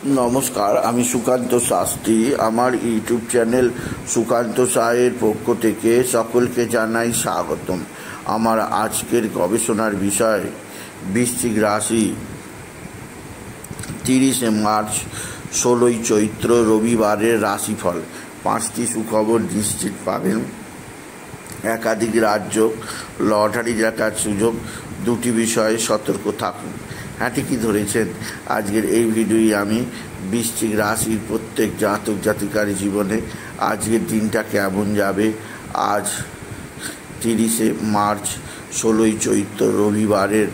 নমস্কার, আমি সুকান্ত শাস্ত্রী। আমার ইউটিউব চ্যানেল সুকান্ত সাহের পক্ষ থেকে সকলকে জানাই স্বাগতম। আমার আজকের গবেষণার বিষয় বৃশ্চিক রাশি, 30শে মার্চ 16ই চৈত্র রবিবারের রাশিফল। 5টি সুখবর নিশ্চিত পাবেন। একাধিক রাজ্য, লটারি জেতার সুযোগ। 2টি বিষয়ে সতর্ক থাকুন। হ্যাঁ, ঠিকই ধরেছেন। আজকের এই ভিডিওই আমি বৃশ্চিক রাশির প্রত্যেক জাতক জাতিকার জীবনে আজকের দিনটা কেমন যাবে, আজ 30শে মার্চ 16ই চৈত্র রবিবারের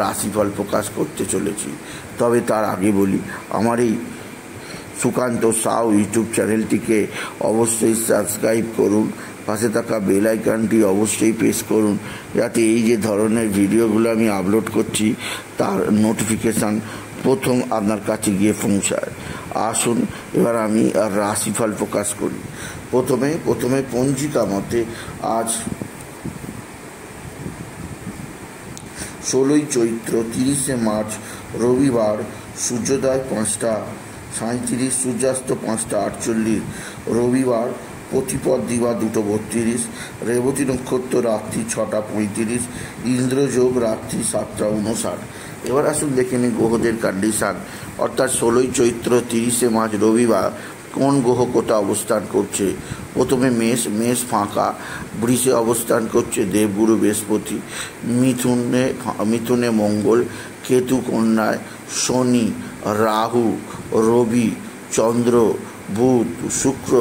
রাশিফল প্রকাশ করতে চলেছি। তবে তার আগে বলি, আমার এই সুকান্ত সাউ ইউটিউব চ্যানেলটিকে অবশ্যই সাবস্ক্রাইব করুন। পাশে থাকা বেল আইকনটি অবশ্যই প্রেস করুন, যাতে এই যে ধরনের ভিডিওগুলো আমি আপলোড করছি তার নোটিফিকেশান প্রথম আপনার কাছে গিয়ে পৌঁছায়। আসুন এবার আমি রাশিফল প্রকাশ করি। প্রথমে পঞ্জিকা মতে আজ 16ই চৈত্র 30শে মার্চ রবিবার, সূর্যোদয় 5টা 37, সূর্যাস্ত 5টা 48। রবিবার প্রতিপদ দিবা 2:32, রেবতী নক্ষত্র রাত্রি 6টা 35, ইন্দ্রযোগ রাত্রি 7টা 59। এবার আসুন দেখে নিই গ্রহদের কন্ডিশান। অর্থাৎ 16ই চৈত্র 30শে মার্চ রবিবার কোন গ্রহ কোথা অবস্থান করছে। প্রথমে মেষ ফাঁকা, বৃষে অবস্থান করছে দেবগুরু বৃহস্পতি, মিথুনে মঙ্গল, কেতু কন্যায়, শনি, রাহু, রবি, চন্দ্র, বুধ, শুক্র,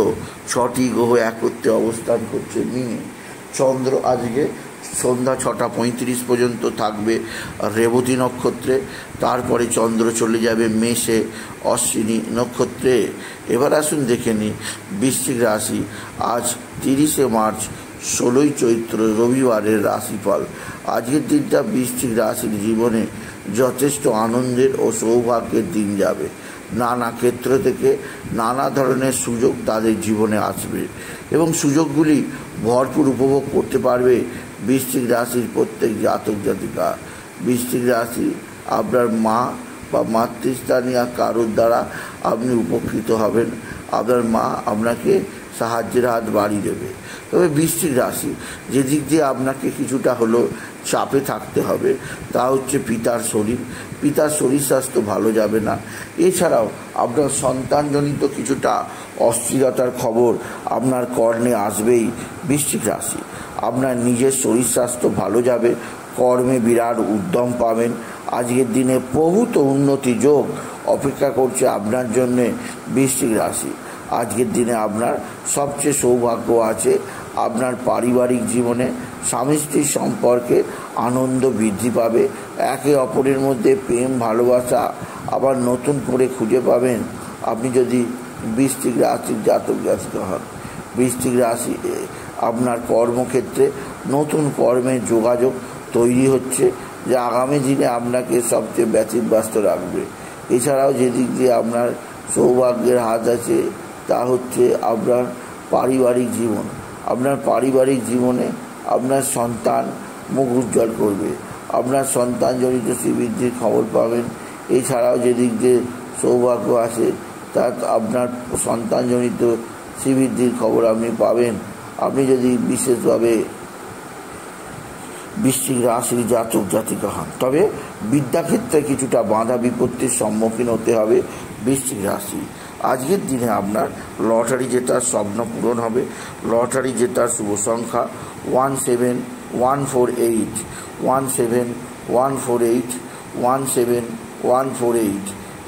6টি গ্রহ একত্রে অবস্থান করছে মিনে। চন্দ্র আজকে সন্ধ্যা 6টা 35 পর্যন্ত থাকবে রেবতী নক্ষত্রে, তারপরে চন্দ্র চলে যাবে মেষে অশ্বিনী নক্ষত্রে। এবার আসুন দেখে নিই বৃশ্চিক রাশি, আজ 30শে মার্চ 16ই চৈত্র রবিবারের রাশিফল। আজকের দিনটা বৃশ্চিক রাশির জীবনে যথেষ্ট আনন্দের ও সৌভাগ্যের দিন যাবে। নানা ক্ষেত্র থেকে নানা ধরনের সুযোগ তাদের জীবনে আসবে এবং সুযোগগুলি ভরপুর উপভোগ করতে পারবে বৃশ্চিক রাশির প্রত্যেক জাতক জাতিকা। বৃশ্চিক রাশি, আপনার মা বা মাতৃস্থানীয় কারোর দ্বারা আপনি উপকৃত হবেন। আপনার মা আপনাকে সাহায্যের হাত বাড়িয়ে দেবে। তবে বৃশ্চিক রাশি, যেদিক দিয়ে আপনাকে কিছুটা হলেও চাপে থাকতে হবে তা হচ্ছে পিতার শরীর স্বাস্থ্য ভালো যাবে না। এছাড়াও আপনার সন্তানজনিত কিছুটা অস্থিরতার খবর আপনার কর্ণে আসবেই। বৃশ্চিক রাশি, আপনার নিজের শরীর স্বাস্থ্য ভালো যাবে, কর্মে বিরাট উদ্যম পাবেন। আজকের দিনে বহুত উন্নতি যোগ অপেক্ষা করছে আপনার জন্যে। বৃশ্চিক রাশি, আজকের দিনে আপনার সবচেয়ে সৌভাগ্য আছে আপনার পারিবারিক জীবনে। স্বামী স্ত্রীর সম্পর্কে আনন্দ বৃদ্ধি পাবে। একে অপরের মধ্যে প্রেম ভালোবাসা আবার নতুন করে খুঁজে পাবেন আপনি যদি বৃশ্চিক রাশির জাতক জাতিকা হন। বৃশ্চিক রাশি, আপনার কর্মক্ষেত্রে নতুন কর্মের যোগাযোগ তৈরি হচ্ছে, যা আগামী দিনে আপনাকে সবচেয়ে ব্যতিব্যস্ত রাখবে। এছাড়াও যেদিক দিয়ে আপনার সৌভাগ্যের হাত আছে তা হচ্ছে আপনার পারিবারিক জীবন। আপনার পারিবারিক জীবনে আপনার সন্তান মুখ উজ্জ্বল করবে, আপনার সন্তানজনিত শ্রীবৃদ্ধির খবর পাবেন। এছাড়াও যেদিক দিয়ে সৌভাগ্য আছে তা আপনার সন্তানজনিত শ্রীবৃদ্ধির খবর আপনি পাবেন আপনি যদি বিশেষভাবে বৃশ্চিক রাশির জাতক জাতিকা হন। তবে বিদ্যাক্ষেত্রে কিছুটা বাধা বিপত্তির সম্মুখীন হতে হবে বৃশ্চিক রাশি। আজকের দিনে আপনার লটারি জেতার স্বপ্ন পূরণ হবে। লটারি জেতার শুভ সংখ্যা 17148, 17148, 17148।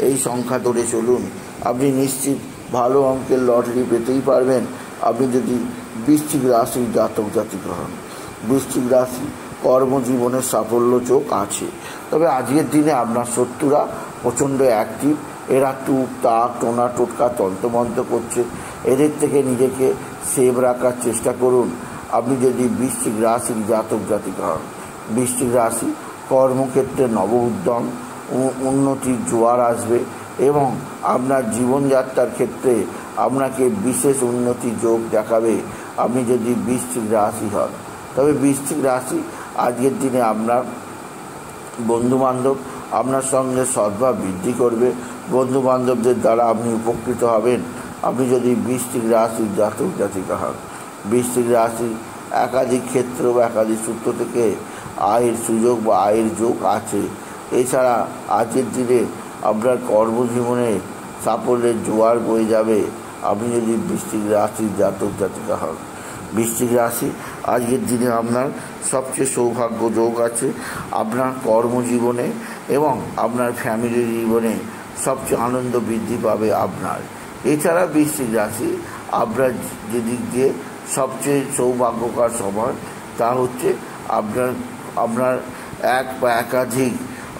এই সংখ্যা ধরে চলুন, আপনি নিশ্চিত ভালো অঙ্কের লটারি পেতেই পারবেন আপনি যদি বৃশ্চিক রাশির জাতক জাতিকা হন। বৃশ্চিক রাশি, কর্মজীবনের সাফল্য চোখ আছে। তবে আজকের দিনে আপনার শত্রুরা প্রচণ্ড অ্যাক্টিভ। এরা টুক টাক টোনা টোটকা তন্ত্রমন্ত্র করছে। এদের থেকে নিজেকে সেভ রাখার চেষ্টা করুন আপনি যদি বৃশ্চিক রাশির জাতক জাতিকা হন। বৃশ্চিক রাশি, কর্মক্ষেত্রে নব উদ্যম উন্নতির জোয়ার আসবে এবং আপনার জীবনযাত্রার ক্ষেত্রে আপনাকে বিশেষ উন্নতির যোগ দেখাবে আপনি যদি বৃশ্চিক রাশি হন। তবে বৃশ্চিক রাশি, আজকের দিনে আপনার বন্ধুবান্ধব আপনার সঙ্গে সদ্ভাব বৃদ্ধি করবে। বন্ধু বান্ধবদের দ্বারা আপনি উপকৃত হবেন। আপনি যদি বৃশ্চিক রাশির জাতক জাতিকা হন, বৃশ্চিক রাশি একাধিক ক্ষেত্র বা একাধিক সূত্র থেকে আয়ের সুযোগ বা আয়ের যোগ আছে। এছাড়া আজকের দিনে আপনার কর্মজীবনে সাফল্যের জোয়ার বয়ে যাবে আপনি যদি বৃশ্চিক রাশির জাতক জাতিকা হন। বৃশ্চিক রাশি আজকের দিনে আপনার সবচেয়ে সৌভাগ্য যোগ আছে আপনার কর্মজীবনে এবং আপনার ফ্যামিলি জীবনে সবচেয়ে আনন্দ বৃদ্ধি পাবে আপনার। এছাড়া বৃশ্চিক রাশি আপনার যে দিক দিয়ে সবচেয়ে সৌভাগ্যকর সময় তা হচ্ছে আপনার এক বা একাধিক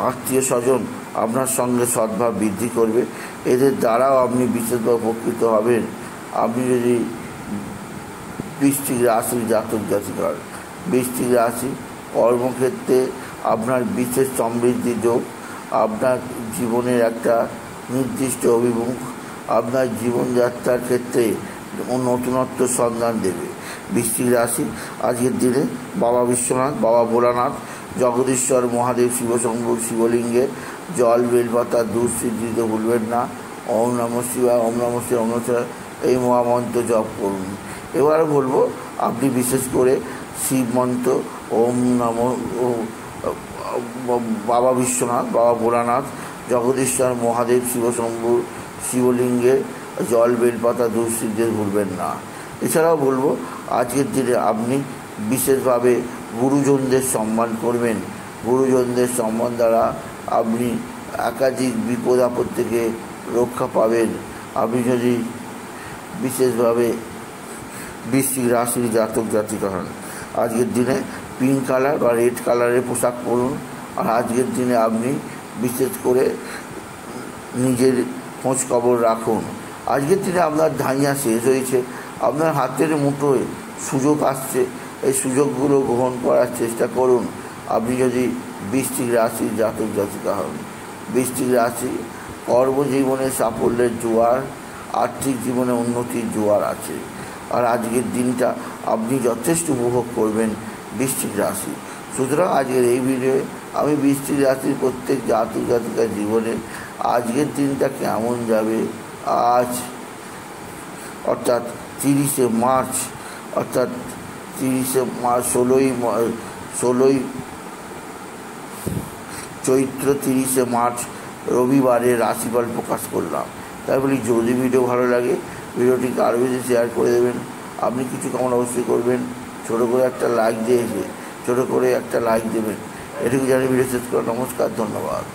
আত্মীয় স্বজন আপনার সঙ্গে সদ্ভাব বৃদ্ধি করবে। এদের দ্বারাও আপনি বিশেষভাবে উপকৃত হবেন আপনি যদি বৃশ্চিক রাশির জাতক জাতিকা। বৃশ্চিক রাশি কর্মক্ষেত্রে আপনার বিশেষ সমৃদ্ধি যোগ, আপনার জীবনের একটা নির্দিষ্ট অভিমুখ আপনার জীবনযাত্রার ক্ষেত্রে নতুনত্ব সন্ধান দেবে। বৃশ্চিক রাশি আজকের দিনে বাবা বিশ্বনাথ, বাবা ভোলানাথ, জগদীশ্বর মহাদেব, শিবশম্ভু শিবলিঙ্গে জল বেলপাতা দুধ সিদ্ধি ভুলবেন না। ওম নমঃ শিবায়, ওম নমঃ শিবায়, ওম নমঃ শিবায় এই মহামন্ত্র জপ করুন। এবার বলবো আপনি বিশেষ করে শিব মন্ত্র ওম নমঃ বাবা বিশ্বনাথ, বাবা ভোলানাথ, জগদীশ্বর মহাদেব, শিবশম্ভু শিবলিঙ্গে জল বেলপাতা দুধ সিদ্ধি ভুলবেন না। এছাড়াও বলবো আজকের দিনে আপনি বিশেষভাবে গুরুজনদের সম্মান করবেন। গুরুজনদের সম্মান দ্বারা আপনি একাধিক বিপদ আপদ থেকে রক্ষা পাবেন আপনি যদি বিশেষভাবে বৃশ্চিক রাশির জাতক জাতিকা হন। আজকের দিনে পিঙ্ক কালার বা রেড কালারের পোশাক পরুন। আর আজকের দিনে আপনি বিশেষ করে নিজের খোঁজ খবর রাখুন। আজকের দিনে আপনার ধাইয়া শেষ হয়েছে, আপনার হাতের মুঠোয় সুযোগ আসছে, এই সুযোগগুলো গ্রহণ করার চেষ্টা করুন আপনি যদি বৃশ্চিক রাশির জাতক জাতিকা হন। বৃশ্চিক রাশি কর্মজীবনে সাফল্যের জোয়ার, আর্থিক জীবনে উন্নতির জোয়ার আছে। আর আজকের দিনটা আপনি যথেষ্ট উপভোগ করবেন বৃশ্চিক রাশি। সুতরাং আজকের এই ভিডিওয়ে আমি বৃশ্চিক রাশির প্রত্যেক জাতক জাতিকার জীবনে আজকের দিনটা কেমন যাবে আজ অর্থাৎ 30শে মার্চ, অর্থাৎ 30শে মার্চ 16ই চৈত্র 30শে মার্চ রবিবারের রাশিফল প্রকাশ করলাম। তাই বলি যদি ভিডিও ভালো লাগে ভিডিওটিকে আরও বেশি শেয়ার করে দেবেন। আপনি কিছু কেমন অবশ্যই করবেন, ছোটো করে একটা লাইক দেবেন। এটুকু জানিয়ে ভিডিও শেষ করা। নমস্কার, ধন্যবাদ।